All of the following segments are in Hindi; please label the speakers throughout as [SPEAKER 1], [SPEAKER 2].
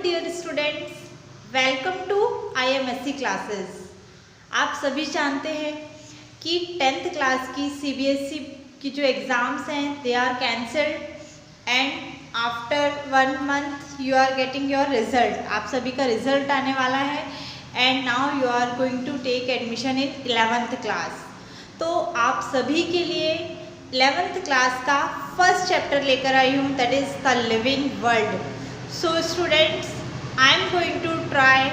[SPEAKER 1] dear students, welcome to IMSC classes। आप सभी जानते हैं कि 10th क्लास की CBSE की जो एग्ज़ाम्स हैं they are cancelled and after 1 month you are getting your result। आप सभी का रिजल्ट आने वाला है and now you are going to take admission in 11th class। तो आप सभी के लिए 11th क्लास का फर्स्ट चैप्टर लेकर आई हूँ, that is the living world. So students, I am going to try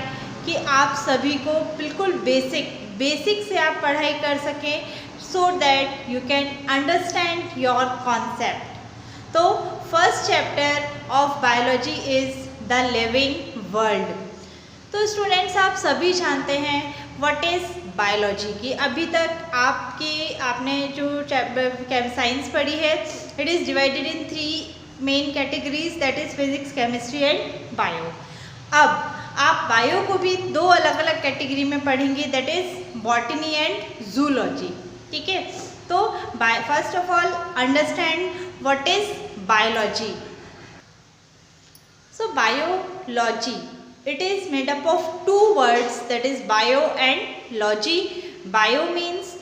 [SPEAKER 1] कि आप सभी को बिल्कुल बेसिक से आप पढ़ाई कर सकें so that you can understand your concept. तो first chapter of biology is the living world. तो स्टूडेंट्स, आप सभी जानते हैं व्हाट इज़ बायोलॉजी की। अभी तक आपने जो साइंस पढ़ी है, it is divided in 3 main categories, that is physics, chemistry and bio. अब आप बायो को भी 2 अलग अलग कैटेगरी में पढ़ेंगे, that is botany and zoology. ठीक है, तो first of all understand what is biology. So biology, it is made up of 2 words, that is bio and logy। bio means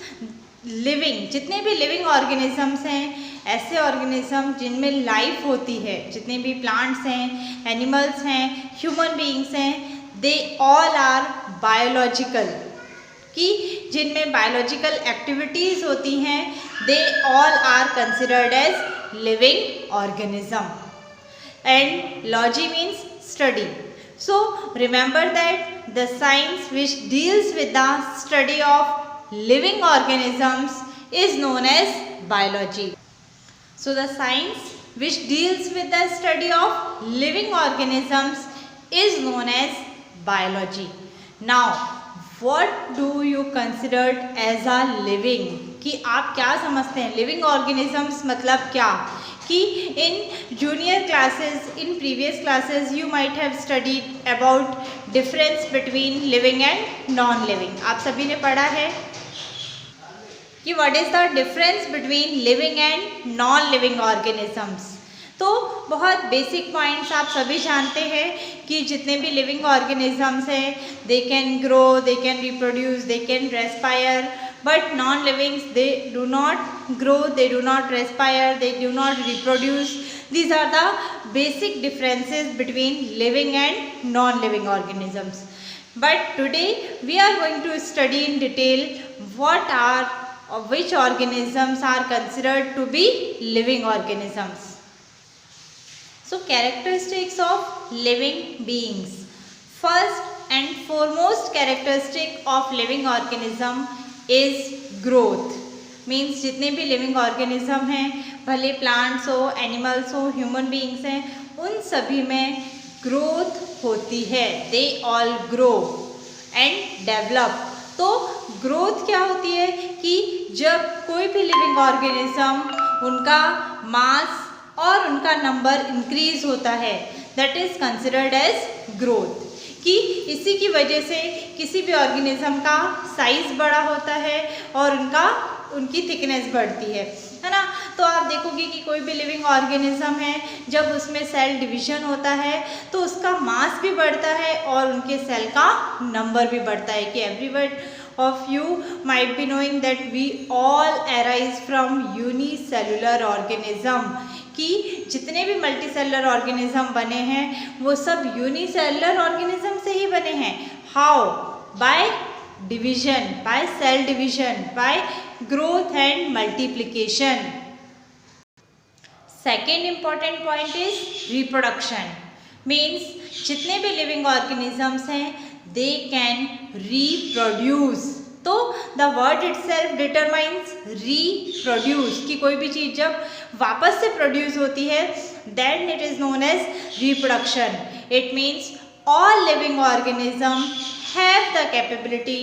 [SPEAKER 1] living, जितने भी living organisms हैं, ऐसे organism जिनमें life होती है, जितने भी plants हैं, animals हैं, human beings हैं, they all are biological। कि जिनमें biological activities होती हैं, they all are considered as living organism। and logy means study। So remember that the science which deals with the study of living organisms is known as biology। So the science which deals with the study of living organisms is known as biology। Now what do you consider as a living? कि आप क्या समझते हैं लिविंग ऑर्गेनिजम्स मतलब क्या? कि in junior classes, in previous classes you might have studied about difference between living and non living. आप सभी ने पढ़ा है कि what is the difference between living and non living organisms. तो बहुत बेसिक पॉइंट्स आप सभी जानते हैं कि जितने भी लिविंग ऑर्गेनिजम्स हैं, they can grow, they can reproduce, they can respire, but non-livings, they do not grow, they do not respire, they do not reproduce। These are the basic differences between living and non-living organisms। But today we are going to study in detail which organisms are considered to be living organisms। So characteristics of living beings। First and foremost characteristic of living organism is growth. Means जितने भी लिविंग ऑर्गेनिज्म हैं, भले प्लांट्स हो, एनिमल्स हो, ह्यूमन बीइंग्स हैं, उन सभी में ग्रोथ होती है। They all grow and develop. तो ग्रोथ क्या होती है कि जब कोई भी लिविंग ऑर्गेनिज्म, उनका मास और उनका नंबर इंक्रीज होता है, that is considered as growth. कि इसी की वजह से किसी भी ऑर्गेनिज्म का साइज़ बड़ा होता है और उनकी थिकनेस बढ़ती है ना। तो आप देखोगे कि कोई भी लिविंग ऑर्गेनिज्म है, जब उसमें सेल डिवीजन होता है तो उसका मास भी बढ़ता है और उनके सेल का नंबर भी बढ़ता है। कि everyone of you might be knowing that we all arise from unicellular organism। कि जितने भी मल्टीसेलुलर ऑर्गेनिज्म बने हैं वो सब यूनिसेलुलर ऑर्गेनिज्म से ही बने हैं। How? By division, by cell division, by growth and multiplication. Second important point is reproduction. Means जितने भी लिविंग ऑर्गेनिजम्स हैं, दे कैन रिप्रोड्यूस। तो the word itself determines reproduce, कि कोई भी चीज़ जब वापस से प्रोड्यूस होती है, then it is known as reproduction. It means all living organism have the capability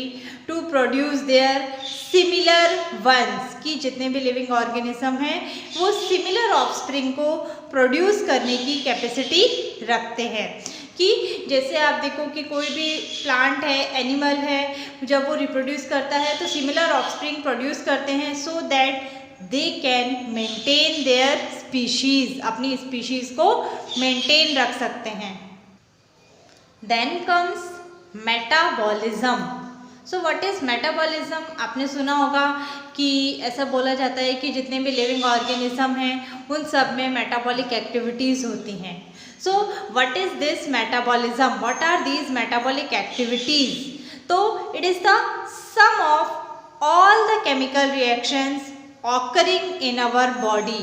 [SPEAKER 1] to produce their similar ones. कि जितने भी लिविंग ऑर्गेनिज्म हैं वो सिमिलर ऑफस्प्रिंग को प्रोड्यूस करने की कैपेसिटी रखते हैं। कि जैसे आप देखो कि कोई भी प्लांट है, एनिमल है, जब वो रिप्रोड्यूस करता है तो सिमिलर ऑफस्प्रिंग प्रोड्यूस करते हैं so that they can maintain their species, अपनी स्पीशीज़ को मेंटेन रख सकते हैं। Then comes metabolism. So what is metabolism? आपने सुना होगा कि ऐसा बोला जाता है कि जितने भी लिविंग ऑर्गेनिज्म हैं उन सब में मेटाबॉलिक एक्टिविटीज़ होती हैं। So what is this metabolism? What are these metabolic activities? तो it is the sum of all the chemical reactions occurring in our body,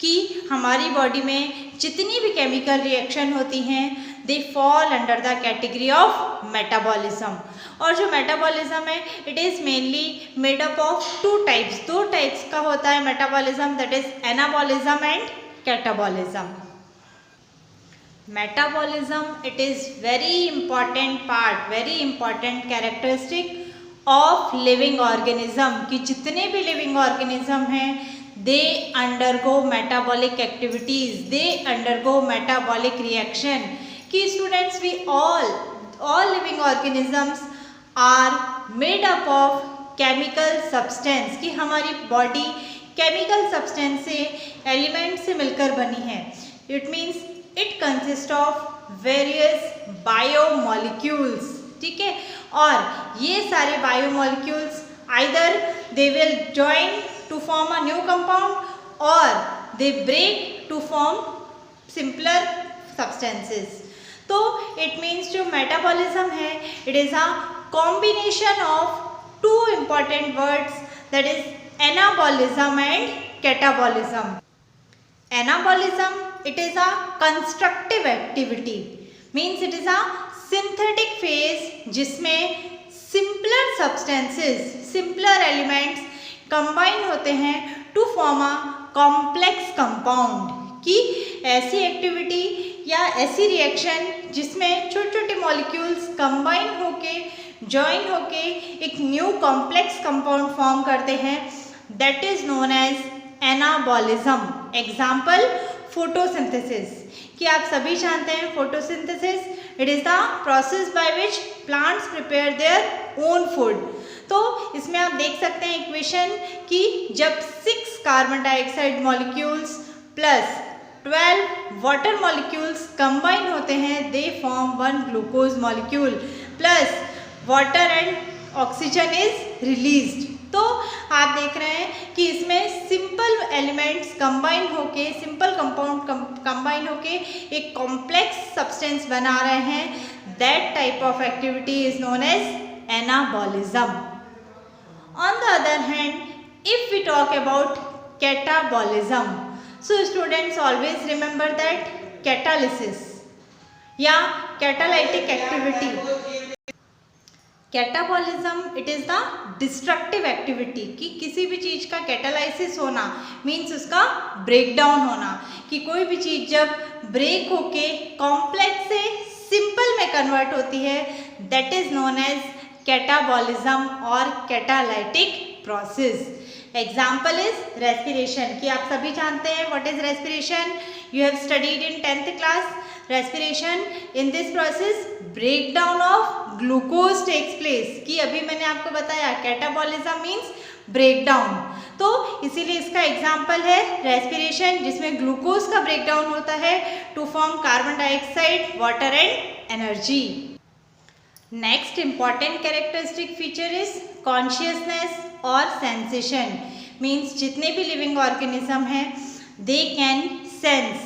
[SPEAKER 1] कि हमारी बॉडी में जितनी भी केमिकल रिएक्शन होती हैं they fall under the category of metabolism. और जो मेटाबॉलिज्म है it is mainly made up of two types, दो टाइप्स का होता है metabolism, that is anabolism and catabolism. Metabolism it is very important part, very important characteristic of living organism, कि जितने भी लिविंग ऑर्गेनिज्म हैं they undergo metabolic activities, they undergo metabolic reaction. कि students we all living organisms are made up of chemical substance, कि हमारी बॉडी केमिकल सब्सटेंस से एलिमेंट से मिलकर बनी है। It means it consist of various biomolecules, ठीक है। और ये सारे biomolecules either they will join to form a new compound और they break to form simpler substances. तो इट मीन्स जो मेटाबॉलिज्म है it is a combination of two important words, that is anabolism and catabolism. Anabolism it is a constructive activity, means it is a synthetic phase जिसमें simpler substances, simpler elements combine होते हैं to form a complex compound. कि ऐसी एक्टिविटी या ऐसी रिएक्शन जिसमें छोटे छोटे मॉलिक्यूल्स कंबाइन होके जॉइन होके एक न्यू कॉम्प्लेक्स कंपाउंड फॉर्म करते हैं, that is known as anabolism. Example photosynthesis, कि आप सभी जानते हैं photosynthesis it is the process by which plants prepare their own food. तो इसमें आप देख सकते हैं इक्वेशन कि जब 6 carbon dioxide molecules plus 12 water molecules combine होते हैं they form 1 glucose molecule plus water and oxygen is released. तो आप देख रहे हैं कि इसमें सिंपल एलिमेंट्स कंबाइन होके, सिंपल कंपाउंड कंबाइन होके एक कॉम्प्लेक्स सब्सटेंस बना रहे हैं। That type of activity is known as anabolism. On the other hand if we talk about catabolism, so students always remember that catalysis या catalytic activity। Catabolism it is the destructive activity, कि किसी भी चीज़ का कैटालाइसिस होना मीन्स उसका ब्रेकडाउन होना, कि कोई भी चीज़ जब ब्रेक होके कॉम्प्लेक्स से सिंपल में कन्वर्ट होती है that is known as catabolism और catalytic process. Example is respiration, कि आप सभी जानते हैं what is respiration, you have studied in 10th class. Respiration in this process breakdown of glucose takes place, कि अभी मैंने आपको बताया कैटाबॉलिज्म मीन्स ब्रेकडाउन, तो इसीलिए इसका एग्जाम्पल है रेस्पिरेशन जिसमें ग्लूकोज का ब्रेकडाउन होता है to form carbon dioxide, water and energy. Next important characteristic feature is consciousness और सेंसेशन, मीन्स जितने भी लिविंग ऑर्गेनिज्म हैं they can sense,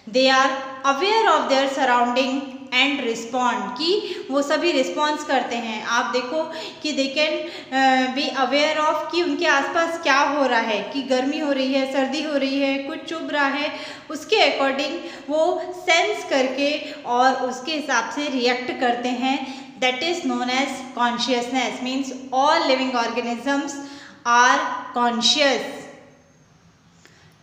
[SPEAKER 1] they are aware of their surrounding and respond, कि वो सभी रिस्पॉन्स करते हैं। आप देखो कि they can be aware of कि उनके आसपास क्या हो रहा है, कि गर्मी हो रही है, सर्दी हो रही है, कुछ चुभ रहा है, उसके अकॉर्डिंग वो सेंस करके और उसके हिसाब से रिएक्ट करते हैं। That is known as consciousness, means all living organisms are conscious.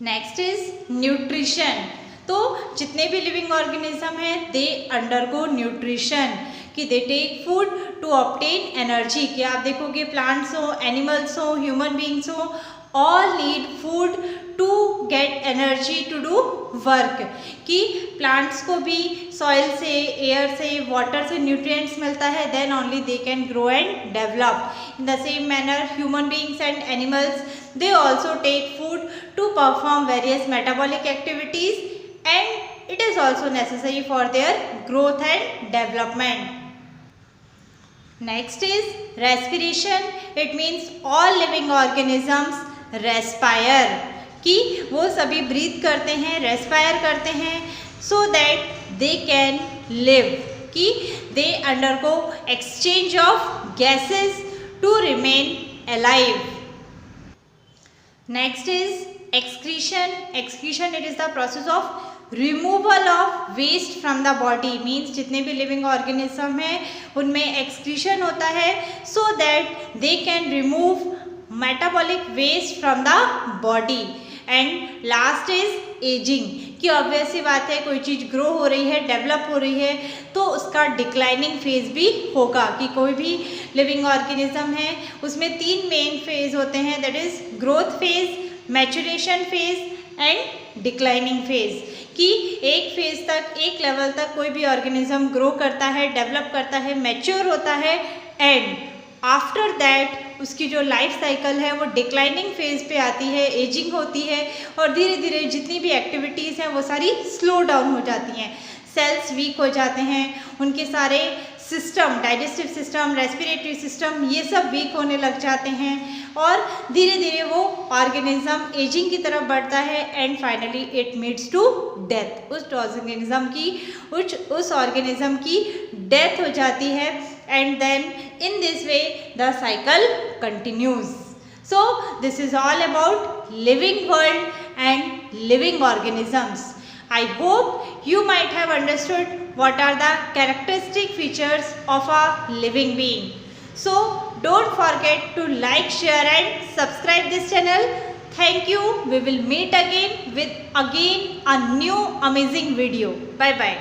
[SPEAKER 1] Next is nutrition, तो जितने भी लिविंग ऑर्गेनिज्म हैं दे अंडरगो न्यूट्रिशन, कि they take food to obtain energy, कि आप देखोगे प्लांट्स हो, एनिमल्स हो, ह्यूमन बींग्स हो, all need food to get energy to do work, कि प्लांट्स को भी सॉइल से, एयर से, वाटर से न्यूट्रिएंट्स मिलता है, then only they can grow and develop. In the same manner human beings and animals they also take food to perform various metabolic activities and it is also necessary for their growth and development. Next is respiration. It means all living organisms respire, कि वो सभी ब्रीथ करते हैं, रेस्पायर करते हैं, so that they can live, कि they undergo exchange of gases to remain alive. Next is excretion. Excretion, it is the process of removal of waste from the body. Means जितने भी living organism हैं उनमें excretion होता है, so that they can remove metabolic waste from the body. And last is aging, कि obvious सी बात है, कोई चीज़ ग्रो हो रही है, डेवलप हो रही है, तो उसका डिक्लाइनिंग फेज भी होगा, कि कोई भी लिविंग ऑर्गेनिज्म है उसमें 3 मेन फेज होते हैं, that is growth phase, maturation phase and declining phase, कि एक फेज तक, एक लेवल तक कोई भी ऑर्गेनिज्म ग्रो करता है, डेवलप करता है, मैच्योर होता है, एंड आफ्टर दैट उसकी जो लाइफ साइकिल है वो डिक्लाइनिंग फेज पे आती है, एजिंग होती है, और धीरे धीरे जितनी भी एक्टिविटीज़ हैं वो सारी स्लो डाउन हो जाती हैं, सेल्स वीक हो जाते हैं, उनके सारे system, digestive system, respiratory system, ये सब वीक होने लग जाते हैं, और धीरे धीरे वो ऑर्गेनिज्म एजिंग की तरफ बढ़ता है, and finally it leads to death. उस ऑर्गेनिज्म की डेथ हो जाती है, and then in this way the cycle continues. So this is all about living world and living organisms. I hope you might have understood what are the characteristic features of a living being. So don't forget to like, share and subscribe this channel. Thank you. We will meet again with a new amazing video. Bye bye.